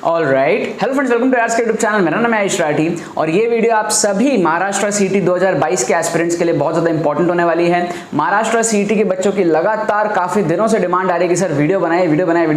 Alright, hello friends, welcome two hours के YouTube channel. मेरा नाम है आयुष राठी और ये वीडियो आप सभी महाराष्ट्र सीईटी 2022 के एस्पिरेंट्स के लिए बहुत ज़्यादा इंपॉर्टेंट होने वाली है। महाराष्ट्र सीईटी के बच्चों की लगातार काफ़ी दिनों से डिमांड आ रही है कि सर वीडियो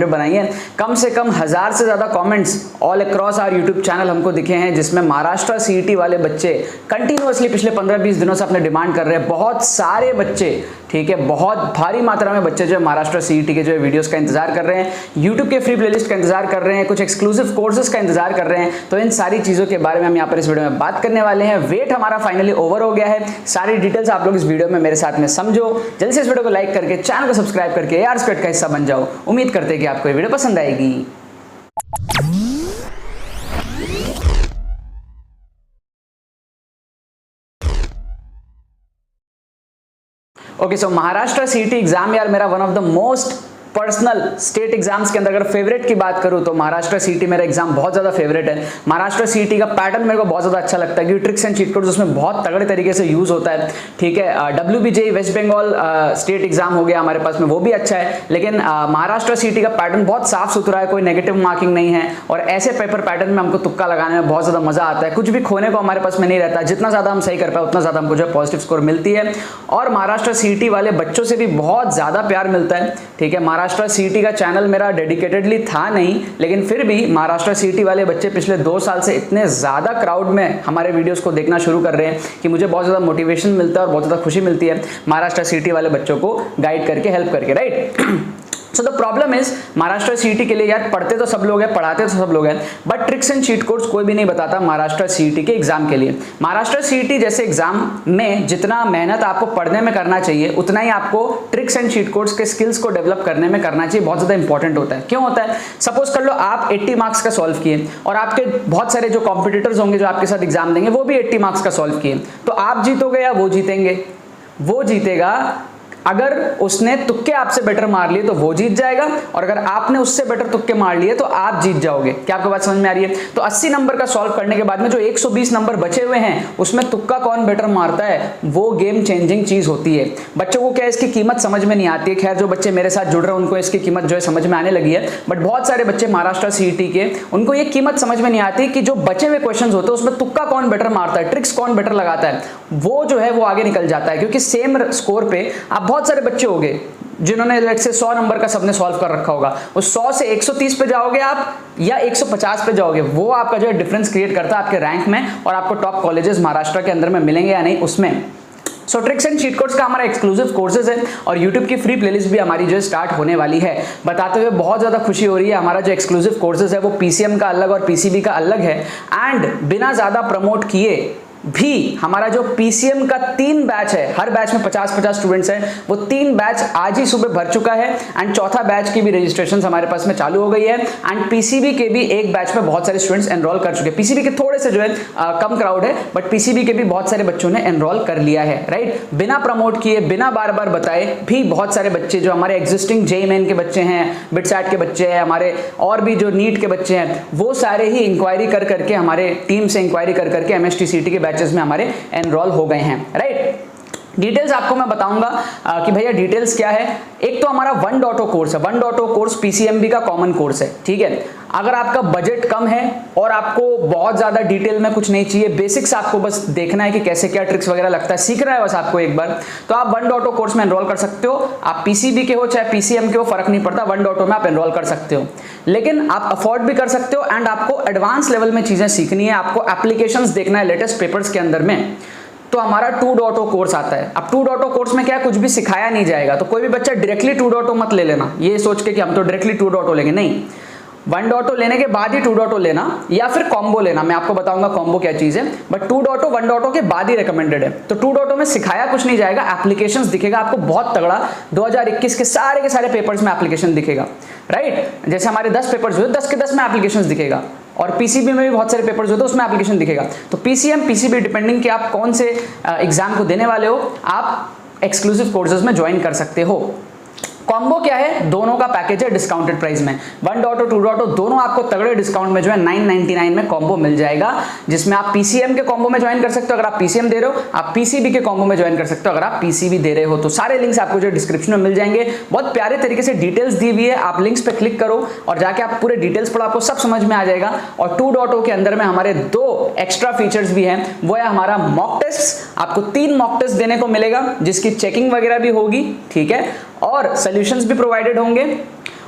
बनाइए। कम से कम 1000 से ज़्यादा comments all across our YouTube channel हमको दिखे हैं, जिसमें महाराष्ट्र सीईटी वाले बच्चे कंटिन्यूअसली पिछले 15-20 दिनों से अपने डिमांड कर रहे हैं। बहुत सारे बच्चे, ठीक है, बहुत भारी मात्रा में बच्चे जो महाराष्ट्र सीईटी के जो वीडियोस का इंतजार कर रहे हैं, यूट्यूब के फ्री प्लेलिस्ट का इंतजार कर रहे हैं, कुछ एक्सक्लूसिव कोर्सेज का इंतजार कर रहे हैं। तो इन सारी चीजों के बारे में हम यहाँ पर इस वीडियो में बात करने वाले हैं। वेट हमारा फाइनली ओवर हो गया है। सारी डिटेल्स आप लोग इस वीडियो में मेरे साथ में समझो। जल्दी से इस वीडियो को लाइक करके चैनल को सब्सक्राइब करके AR स्क्वाड का हिस्सा बन जाओ। उम्मीद करते हैं कि आपको ये वीडियो पसंद आएगी। ओके, सो महाराष्ट्र सीईटी एग्जाम यार मेरा one of the most personal state exams के अंदर अगर फेवरेट की बात करूं तो महाराष्ट्र सीईटी मेरा एग्जाम बहुत ज्यादा फेवरेट है। महाराष्ट्र सीईटी का पैटर्न मेरे को बहुत ज्यादा अच्छा लगता है क्योंकि ट्रिक्स एंड चीट कोड्स उसमें बहुत तगड़े तरीके से यूज होता है। ठीक है, WBJ West Bengal state exam हो गया हमारे पास में, वो भी अच्छा है, लेकिन महाराष्ट्र सीईटी का पैटर्न बहुत साफ सुथरा है, कोई नेगेटिव मार्किंग नहीं है और ऐसे पेपर पैटर्न में हमको तुक्का लगाने में बहुत ज्यादा मजा आता है। कुछ भी खोने को हमारे पास में नहीं रहता, जितना ज्यादा हम सही कर पाए उतना ज्यादा हमको जो पॉजिटिव स्कोर मिलती है। और महाराष्ट्र सीईटी वाले बच्चों से भी बहुत ज्यादा प्यार मिलता है। ठीक है, महाराष्ट्र सीईटी का चैनल मेरा डेडिकेटेडली था नहीं, लेकिन फिर भी महाराष्ट्र सीईटी वाले बच्चे पिछले 2 साल से इतने ज्यादा क्राउड में हमारे वीडियोस को देखना शुरू कर रहे हैं कि मुझे बहुत ज्यादा मोटिवेशन मिलता है और बहुत ज्यादा खुशी मिलती है महाराष्ट्र सीईटी वाले बच्चों को गाइड करके, हेल्प करके, right. So the problem is Maharashtra CET के लिए यार पढ़ते तो सब लोग हैं, पढ़ाते तो सब लोग हैं, but tricks and cheat codes कोई भी नहीं बताता महाराष्ट्र सीईटी के एग्जाम के लिए। महाराष्ट्र सीईटी जैसे एग्जाम में जितना मेहनत आपको पढ़ने में करना चाहिए उतना ही आपको ट्रिक्स एंड चीट कोड्स के स्किल्स को डेवलप करने में करना चाहिए। बहुत ज्यादा इंपॉर्टेंट होता है। क्यों होता है? सपोज कर लो आप 80 मार्क्स का सॉल्व किए और आपके बहुत सारे जो कॉम्पिटिटर्स होंगे जो आपके साथ एग्जाम देंगे वो भी 80 मार्क्स का सॉल्व किए, तो आप जीतोगे या वो जीतेंगे? वो जीतेगा। अगर उसने तुक्के आपसे बेटर मार लिए तो वो जीत जाएगा और अगर आपने उससे बेटर तुक्के मार लिए तो आप जीत जाओगे। क्या आपको बात समझ में आ रही है? तो 80 नंबर का सॉल्व करने के बाद में जो 120 नंबर बचे हुए हैं उसमें तुक्का कौन बेटर मारता है, वो गेम चेंजिंग चीज होती है। बच्चों को क्या इसकी कीमत समझ में नहीं आती है। खैर, जो बच्चे मेरे साथ जुड़ रहे हैं उनको इसकी कीमत जो है समझ में आने लगी है, बट बहुत सारे बच्चे महाराष्ट्र सीईटी के, उनको ये कीमत समझ में नहीं आती कि जो बचे हुए क्वेश्चन होते हैं उसमें तुक्का कौन बेटर मारता है, ट्रिक्स कौन बेटर लगाता है, वो जो है वो आगे निकल जाता है। क्योंकि सेम स्कोर पे आप बहुत सारे बच्चे होंगे जिन्होंने लेट्स से 100 नंबर का सबने सॉल्व कर रखा होगा, उस 100 से 130 पे जाओगे आप या 150 पे जाओगे, वो आपका जो है डिफरेंस क्रिएट करता है आपके रैंक में और आपको टॉप कॉलेजेस महाराष्ट्र के अंदर में मिलेंगे या नहीं उसमें। सो ट्रिक्स एंड चीट कोड्स का हमारा एक्सक्लूसिव कोर्सेज है और यूट्यूब की फ्री प्लेलिस्ट भी हमारी जो स्टार्ट होने वाली है। बताते हुए बहुत ज्यादा खुशी हो रही है। हमारा जो एक्सक्लूसिव कोर्सेज है वो PCM का अलग और PCB का अलग है एंड बिना ज्यादा प्रमोट किए भी हमारा जो PCM का 3 बैच है, हर बैच में 50-50 स्टूडेंट्स हैं, वो 3 बैच आज ही सुबह भर चुका है एंड चौथा बैच की भी रजिस्ट्रेशन हमारे पास में चालू हो गई है एंड PCB के भी एक बैच में बहुत सारे स्टूडेंट्स एनरोल कर चुके हैं। PCB के थोड़े से जो है कम क्राउड है, बट PCB के भी बहुत सारे बच्चों ने एनरोल कर लिया है, राइट। बिना प्रमोट किए, बिना बार बार बताए भी बहुत सारे बच्चे जो हमारे एग्जिस्टिंग JEE मेन के बच्चे हैं, बिटसैट के बच्चे हैं, हमारे और भी जो नीट के बच्चे हैं, वो सारे ही इंक्वायरी कर करके, हमारे टीम से इंक्वायरी कर करके MST CT के बैचेस में हमारे एनरोल हो गए हैं, राइट। डिटेल्स आपको मैं बताऊंगा कि भैया डिटेल्स क्या है। एक तो हमारा 1.0 कोर्स है। 1.0 कोर्स PCMB का कॉमन कोर्स है, ठीक है। अगर आपका बजट कम है और आपको बहुत ज्यादा डिटेल में कुछ नहीं चाहिए, बेसिक्स आपको बस देखना है कि कैसे क्या ट्रिक्स वगैरह लगता है, सीखना है बस आपको एक बार, तो आप 1.0 कोर्स में एनरोल कर सकते हो। आप PCB के हो चाहे PCM के हो, फर्क नहीं पड़ता, 1.0 में आप एनरोल कर सकते हो। लेकिन आप अफोर्ड भी कर सकते हो एंड आपको एडवांस लेवल में चीजें सीखनी है, आपको एप्लीकेशंस देखना है लेटेस्ट पेपर्स के अंदर में, तो हमारा 2.0 कोर्स आता है। अब 2.0 कोर्स में क्या कुछ भी सिखाया नहीं जाएगा, तो कोई भी बच्चा डायरेक्टली 2.0 मत ले लेना ये सोच के कि हम तो डायरेक्टली 2.0 लेंगे, नहीं। 1.0 लेने के बाद ही 2.0 लेना या फिर कॉम्बो लेना। मैं आपको बताऊंगा कॉम्बो क्या चीज है, बट 2.0 1.0 के बाद ही रिकमेंडेड है। तो 2.0 में सिखाया कुछ नहीं जाएगा, एप्लीकेशंस दिखेगा आपको बहुत तगड़ा। 2021 के सारे पेपर्स में एप्लीकेशन दिखेगा, राइट। जैसे हमारे 10 पेपर्स हुए, 10 के 10 में एप्लीकेशंस दिखेगा और PCB में भी बहुत सारे पेपर्स होते हैं उसमें एप्लीकेशन दिखेगा। तो PCM PCB डिपेंडिंग कि आप कौन से एग्जाम को देने वाले हो, आप एक्सक्लूसिव कोर्सेज में ज्वाइन कर सकते हो। कॉम्बो क्या है, दोनों का पैकेज है डिस्काउंटेड प्राइस में, 1.0 2.0 दोनों आपको तगड़े डिस्काउंट में जो है 999 में कॉम्बो मिल जाएगा, जिसमें आप पीसीएम के कॉम्बो में ज्वाइन कर सकते हो अगर आप पीसीएम दे रहे हो, आप पीसीबी के कॉम्बो में ज्वाइन कर सकते हो अगर आप पीसीबी दे रहे हो। तो सारे लिंक्स आपको जो डिस्क्रिप्शन में मिल जाएंगे, बहुत प्यारे तरीके से डिटेल्स दी हुई है, आप लिंक्स पे क्लिक करो और जाके आप पूरे डिटेल्स पढ़ो, आपको सब समझ में आ जाएगा। और 2.0 के अंदर में हमारे 2 एक्स्ट्रा फीचर्स भी हैं, वो है हमारा मॉक टेस्ट, आपको 3 मॉक टेस्ट देने को मिलेगा जिसकी चेकिंग वगैरह भी होगी, ठीक है, और सॉल्यूशंस भी प्रोवाइडेड होंगे।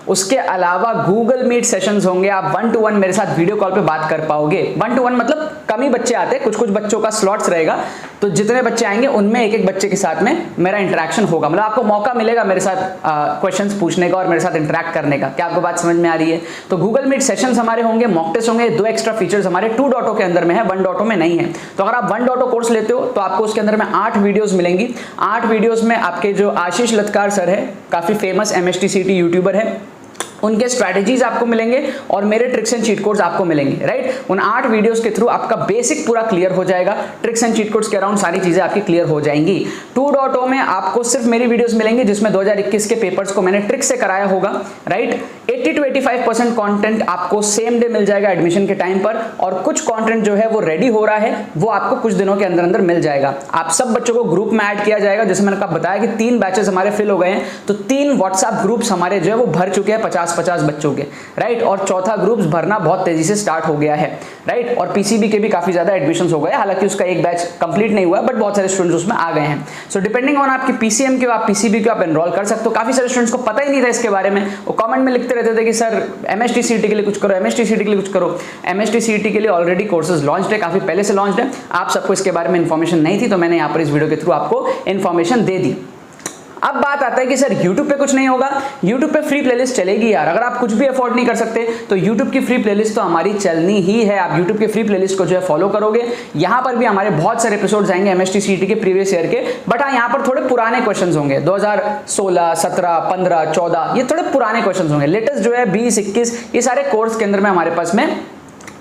उसके अलावा गूगल मीट सेशंस होंगे, आप 1 to 1 मेरे साथ वीडियो कॉल पे बात कर पाओगे। 1 to 1 मतलब कम ही बच्चे आते हैं, कुछ कुछ बच्चों का स्लॉट्स रहेगा, तो जितने बच्चे आएंगे उनमें एक एक बच्चे के साथ में मेरा इंटरेक्शन होगा, मतलब आपको मौका मिलेगा मेरे साथ क्वेश्चंस पूछने का और मेरे साथ इंटरेक्ट करने का। क्या आपको बात समझ में आ रही है? तो गूगल मीट सेशंस हमारे होंगे, मॉक टेस्ट होंगे, 2 एक्स्ट्रा फीचर्स हमारे 2.0 के अंदर में है, 1.0 में नहीं है। तो अगर आप 1.0 कोर्स लेते हो तो आपको उसके अंदर में 8 वीडियोस मिलेंगी। 8 वीडियोस में आपके जो आशीष लतकार सर है, काफी फेमस MSTCT यूट्यूबर है, उनके स्ट्रैटेजीज आपको मिलेंगे और मेरे ट्रिक्स एंड चीट कोड्स आपको मिलेंगे, राइट। उन 8 वीडियोस के थ्रू आपका बेसिक पूरा क्लियर हो जाएगा, ट्रिक्स एंड चीट कोड्स के अराउंड सारी चीजें आपकी क्लियर हो जाएंगी। 2.0 में आपको सिर्फ मेरी वीडियोस मिलेंगी जिसमें 2021 के पेपर्स को मैंने ट्रिक से कराया होगा, राइट। 80 to 85% कंटेंट आपको सेम डे मिल जाएगा एडमिशन के टाइम पर, और कुछ कंटेंट जो है वो रेडी हो रहा है, वो आपको कुछ दिनों के अंदर अंदर मिल जाएगा। आप सब बच्चों को ग्रुप में ऐड किया जाएगा, जैसे मैंने आपको बताया कि 3 बैचेस हमारे फिल हो गए हैं, तो 3 व्हाट्सएप ग्रुप्स हमारे जो है वो भर चुके हैं 50-50 बच्चों के, राइट। और चौथा ग्रुप्स भरना बहुत तेजी से स्टार्ट हो गया है, राइट। और पीसीबी के भी काफी ज्यादा एडमिशंस हो गए, हालांकि उसका एक बैच कंप्लीट नहीं हुआ, बट बहुत सारे स्टूडेंट्स उसमें आ गए हैं। सो डिपेंडिंग ऑन आपकी पीसीएम के आप पीसीबी को आप एनरोल कर सकते हो। काफी सारे स्टूडेंट्स को पता ही नहीं था इसके बारे में, वो कमेंट में लिखते रहते थे कि सर MSTCT के लिए कुछ करो, MSTCT के लिए कुछ करो। MSTCT के लिए ऑलरेडी कोर्सेज लॉन्च्ड है, काफी पहले से लॉन्च्ड है, आप सबको इसके बारे में इंफॉर्मेशन नहीं थी, तो मैंने यहाँ पर इस वीडियो के थ्रू आपको इंफॉर्मेशन दे दी। अब बात आता है कि सर YouTube पे कुछ नहीं होगा, YouTube पे फ्री प्लेलिस्ट चलेगी यार, अगर आप कुछ भी अफोर्ड नहीं कर सकते तो YouTube की फ्री प्लेलिस्ट तो हमारी चलनी ही है। आप YouTube की फ्री प्लेलिस्ट को जो है फॉलो करोगे, यहाँ पर भी हमारे बहुत सारे एपिसोड्स आएंगे MSTCT के प्रीवियस ईयर के, बट हाँ यहाँ पर थोड़े पुराने क्वेश्चंस होंगे, 2016, 17, 15, 14, ये थोड़े पुराने क्वेश्चंस होंगे। लेटेस्ट जो है 20, 21 ये सारे कोर्स के अंदर में हमारे पास में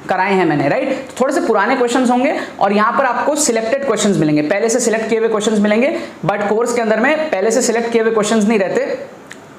कराए हैं मैंने, राइट। थोड़े से पुराने क्वेश्चंस होंगे और यहाँ पर आपको सिलेक्टेड क्वेश्चंस मिलेंगे, पहले से सिलेक्ट किए हुए क्वेश्चंस मिलेंगे, बट कोर्स के अंदर में पहले से सिलेक्ट किए हुए क्वेश्चंस नहीं रहते।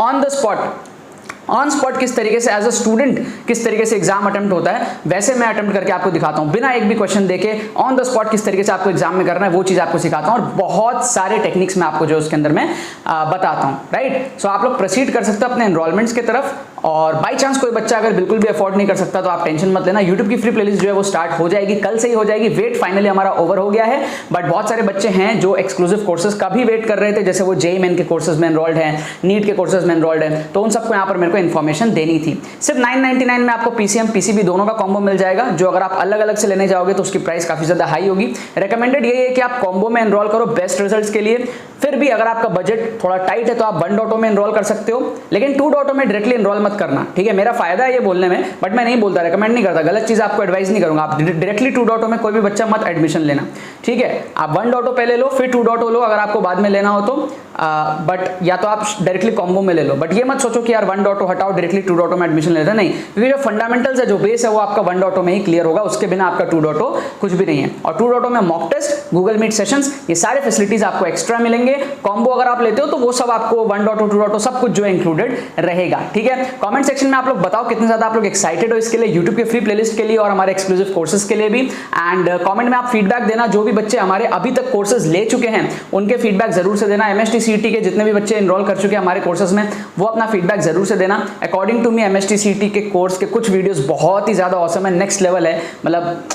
ऑन द स्पॉट किस तरीके से एज अ स्टूडेंट किस तरीके से एग्जाम अटेम्प्ट होता है, वैसे मैं अटेम्प्ट करके आपको दिखाता हूं, बिना एक भी क्वेश्चन देके ऑन द स्पॉट किस तरीके से आपको एग्जाम में करना है वो चीज आपको सिखाता हूं, और बहुत सारे टेक्निक्स मैं आपको जो उसके अंदर में बताता हूं, राइट। सो आप लोग प्रोसीड कर सकते हो अपने एनरोलमेंट्स की तरफ, और बाई चांस कोई बच्चा अगर बिल्कुल भी अफोर्ड नहीं कर सकता तो आप टेंशन मत लेना, यूट्यूब की फ्री प्लेलिस्ट जो है वो स्टार्ट हो जाएगी, कल से ही हो जाएगी। वेट फाइनली हमारा ओवर हो गया है, बट बहुत सारे बच्चे हैं जो एक्सक्लूसिव कोर्सेज का भी वेट कर रहे थे, जैसे वो JEE मेन के कोर्सेज में एनरोल्ड हैं, नीट के कोर्सेज में एनरोल्ड हैं, तो उन सबको यहाँ पर मेरे को इन्फॉर्मेशन देनी थी। सिर्फ 999 में आपको PCM PCB दोनों का कॉम्बो मिल जाएगा, जो अगर आप अलग अलग से लेने जाओगे तो उसकी प्राइस काफी ज्यादा हाई होगी। रिकमेंडेड यही है कि आप कॉम्बो में एनरोल करो बेस्ट रिजल्ट्स के लिए। फिर भी अगर आपका बजट थोड़ा टाइट है तो आप 1.0 में एनरोल कर सकते हो, लेकिन 2.0 में डायरेक्टली एनरोल मत करना, ठीक है। मेरा फायदा है ये बोलने में, बट मैं नहीं बोलता, रेकमेंड नहीं करता, गलत चीज आपको एडवाइस नहीं करूंगा। आप डायरेक्टली 2.0 में कोई भी बच्चा मत एडमिशन लेना, ठीक है। आप 1.0 पहले लो, फिर 2.0 लो अगर आपको बाद में लेना हो तो, बट या तो आप डायरेक्टली कॉम्बो में ले लो, बट ये मत सोचो कि यार 1.0 हटाओ डायरेक्टली 2.0 में एडमिशन लेते नहीं, क्योंकि जो फंडामेंटल्स है, जो बेस है, वो आपका 1.0 में ही क्लियर होगा, उसके बिना आपका 2.0 कुछ भी नहीं है। और 2.0 में mock test, Google Meet sessions, ये सारे फैसिलिटीज आपको एक्स्ट्रा मिलेंगे। कॉम्बो अगर आप लेते हो तो वो सब आपको 1.0 2.0 सब कुछ जो है इंक्लूडेड रहेगा, ठीक है। कमेंट सेक्शन में आप लोग बताओ कितने ज्यादा आप लोग एक्साइटेड हो इसके लिए, यूट्यूब के फ्री प्लेलिस्ट के लिए और हमारे एक्सक्लूसिव कोर्सेज के लिए भी। एंड कमेंट में आप फीडबैक देना, जो भी बच्चे हमारे अभी तक कोर्सेज ले चुके हैं उनके फीडबैक जरूर से देना। MSTCT के जितने भी बच्चे एनरोल कर चुके हैं हमारे कोर्सेज में, वो अपना फीडबैक जरूर से देना। अकॉर्डिंग टू मी MSTCT के कोर्स के कुछ वीडियोस बहुत ही ज्यादा ऑसम है, नेक्स्ट लेवल है, मतलब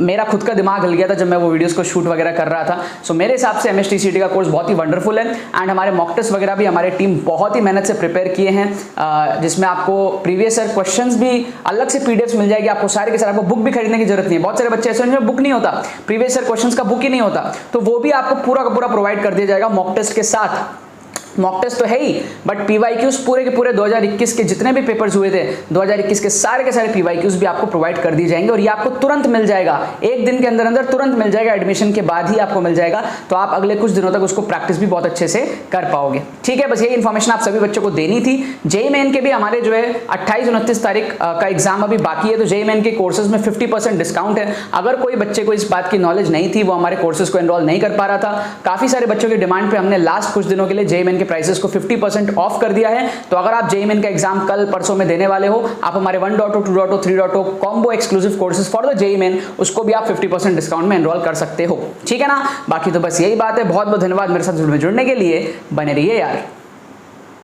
मेरा खुद का दिमाग हिल गया था जब मैं वो वीडियोस को शूट वगैरह कर रहा था। सो मेरे हिसाब से MSTCT का कोर्स बहुत ही वंडरफुल है। एंड हमारे मॉक टेस्ट वगैरह भी हमारी टीम बहुत ही मेहनत से प्रिपेयर किए हैं, जिसमें आपको प्रीवियस ईयर क्वेश्चंस भी अलग से PDFs मिल जाएगी आपको सारे के सारे। आपको बुक भी खरीदने की जरूरत नहीं है, बहुत सारे बच्चे ऐसे हैं बुक नहीं होता, प्रीवियस ईयर क्वेश्चंस का बुक ही नहीं होता, तो वो भी आपको पूरा का पूरा प्रोवाइड कर दिया जाएगा मॉक टेस्ट के साथ। मॉक टेस्ट तो है ही, बट PYQs पूरे के पूरे 2021 के जितने भी पेपर्स हुए थे 2021 के सारे PYQs भी आपको प्रोवाइड कर दिए जाएंगे, और ये आपको तुरंत मिल जाएगा, एक दिन के अंदर अंदर तुरंत मिल जाएगा, एडमिशन के बाद ही आपको मिल जाएगा। तो आप अगले कुछ दिनों तक उसको प्रैक्टिस भी बहुत अच्छे से कर पाओगे, ठीक है। बस यही इन्फॉर्मेशन आप सभी बच्चों को देनी थी। JEE मेन के भी हमारे जो है 28-29 तारीख का एग्जाम अभी बाकी है, तो JEE मेन के कोर्सेज में 50% डिस्काउंट है। अगर कोई बच्चे को इस बात की नॉलेज नहीं थी, वो हमारे कोर्सेज को एनरोल नहीं कर पा रहा था, काफी सारे बच्चों की डिमांड पे हमने लास्ट कुछ दिनों के लिए JEE मेन के प्राइसेस को 50% ऑफ कर दिया है। तो अगर आप जेईई मेन का एग्जाम कल परसों में देने वाले हो, आप हमारे 1.0, 2.0, 3.0 combo exclusive courses for the JEE main, उसको भी आप 50% डिस्काउंट में एनरोल कर सकते हो, ठीक है ना। बाकी तो बस यही बात है। बहुत बहुत धन्यवाद मेरे साथ जुड़ने के लिए, बने रहिए यार।